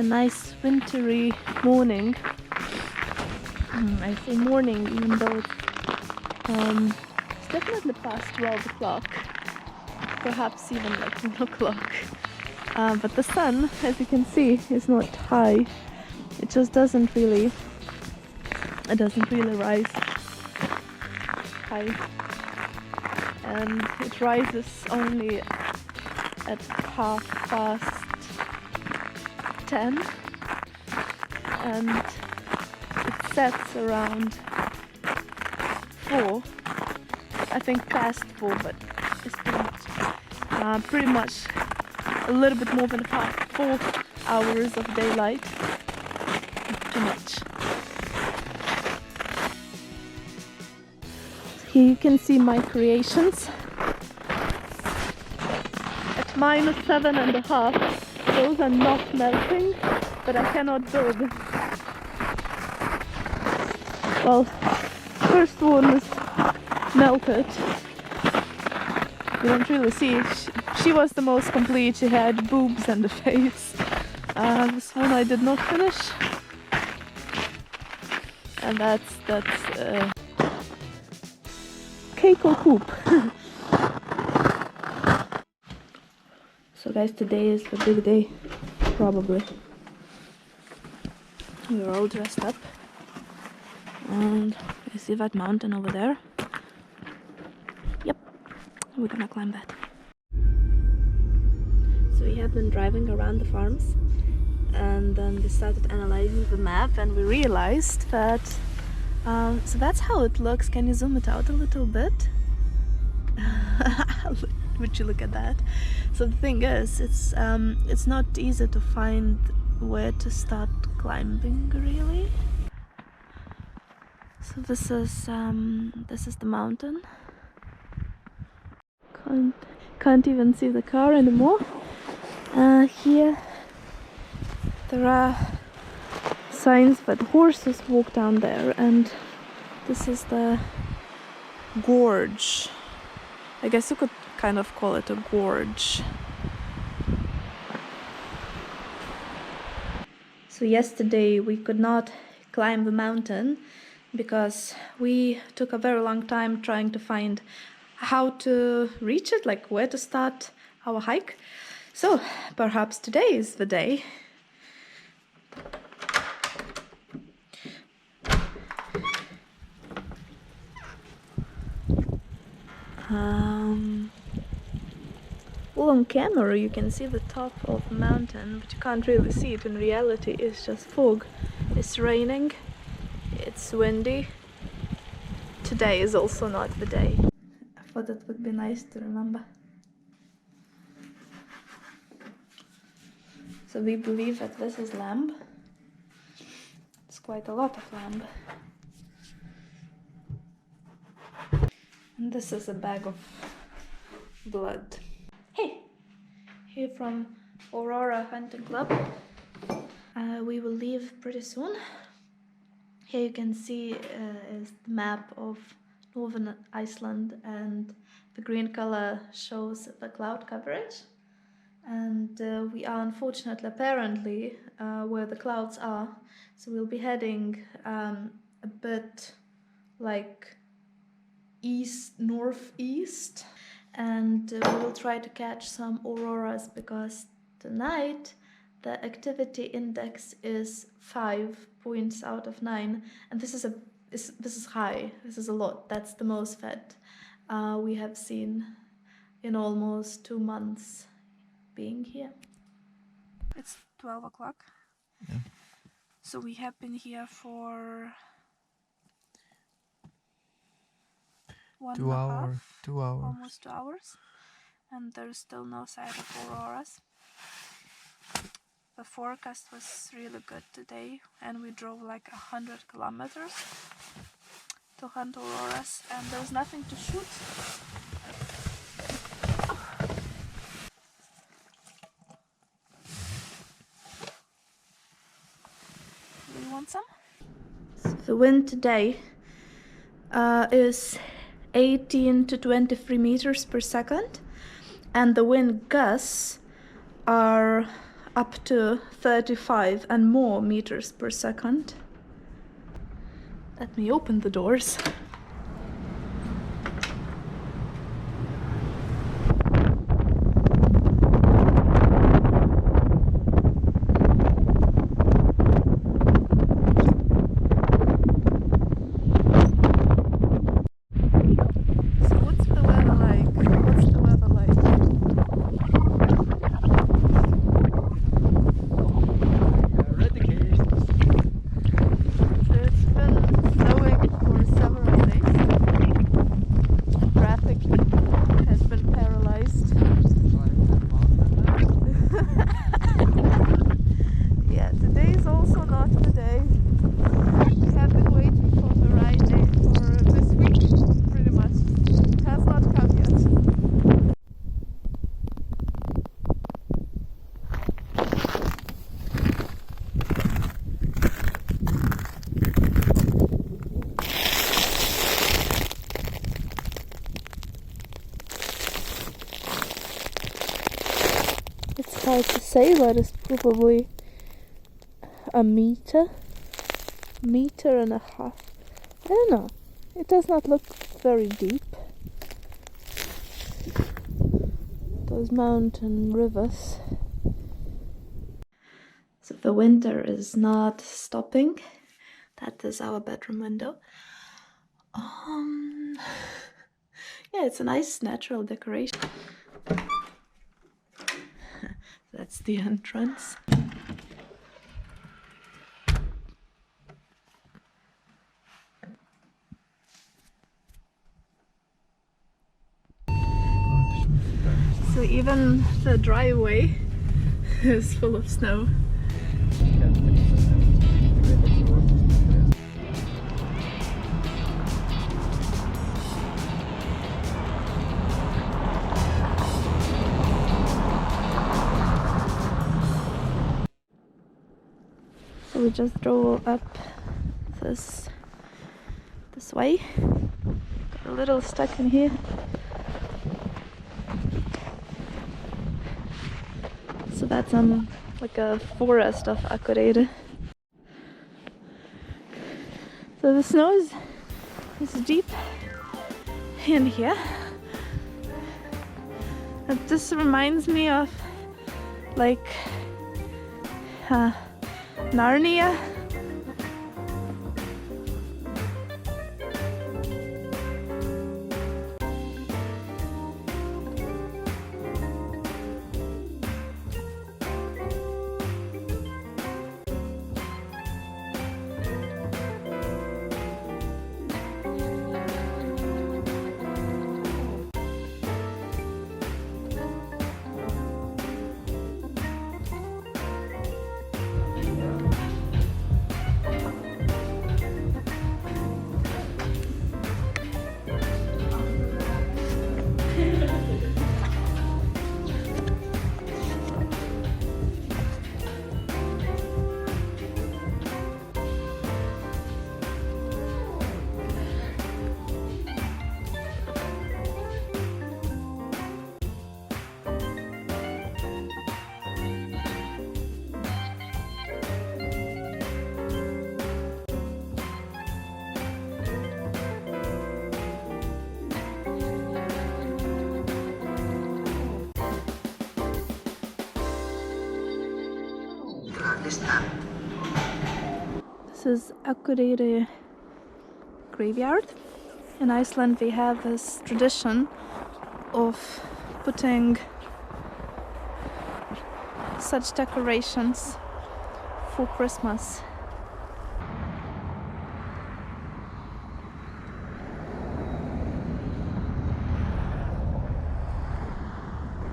a nice wintry morning. I say morning even though it's definitely past 12 o'clock, perhaps even like 1 o'clock. But the sun, as you can see, is not high. It just doesn't really rise high, and it rises only at 10:30, and it sets around 4. I think past 4, but it's pretty much a little bit more than 4 hours of daylight. Too much. Here you can see my creations. At -7.5, those are not melting, but I cannot build. Well, first one is melted. You don't really see it. She was the most complete. She had boobs and a face. This one I did not finish, and that's cake or poop. So guys, today is the big day, probably. We're all dressed up, and you see that mountain over there? Yep, we're gonna climb that. So we have been driving around the farms, and then we started analyzing the map, and we realized that so that's how it looks. Can you zoom it out a little bit? Would you look at that? So the thing is, it's not easy to find where to start climbing, really. So this is the mountain. Can't even see the car anymore. Here there are signs that horses walk down there, and this is the gorge. I guess you could kind of call it a gorge. So yesterday we could not climb the mountain because we took a very long time trying to find how to reach it, like where to start our hike. So perhaps today is the day. Well, on camera you can see the top of the mountain, but you can't really see it in reality. It's just fog. It's raining, it's windy. Today is also not the day. I thought it would be nice to remember. So we believe that this is lamb. It's quite a lot of lamb. And this is a bag of blood. Hey! Here from Aurora Hunting Club. We will leave pretty soon. Here you can see is the map of northern Iceland, and the green color shows the cloud coverage. And we are unfortunately apparently where the clouds are, so we'll be heading a bit like northeast, and we will try to catch some auroras, because tonight the activity index is 5 points out of 9, and this is high. This is a lot. That's the most that we have seen in almost 2 months being here. It's 12 o'clock. Yeah. So we have been here for 2 hours. Almost 2 hours, and there's still no sign of auroras. The forecast was really good today, and we drove like 100 kilometers to hunt auroras, and there was nothing to shoot. Do you want some? So the wind today is 18 to 23 meters per second, and the wind gusts are up to 35 and more meters per second. Let me open the doors. It's hard to say, but it's probably a meter and a half. I don't know. It does not look very deep. Those mountain rivers. So the winter is not stopping. That is our bedroom window. Yeah, it's a nice natural decoration. That's the entrance. So even the driveway is full of snow. So we just drove up this way. Got a little stuck in here. So that's like a forest of Akureyri. So the snow is deep in here. And this reminds me of like Narnia. This is Akureyri graveyard. In Iceland we have this tradition of putting such decorations for Christmas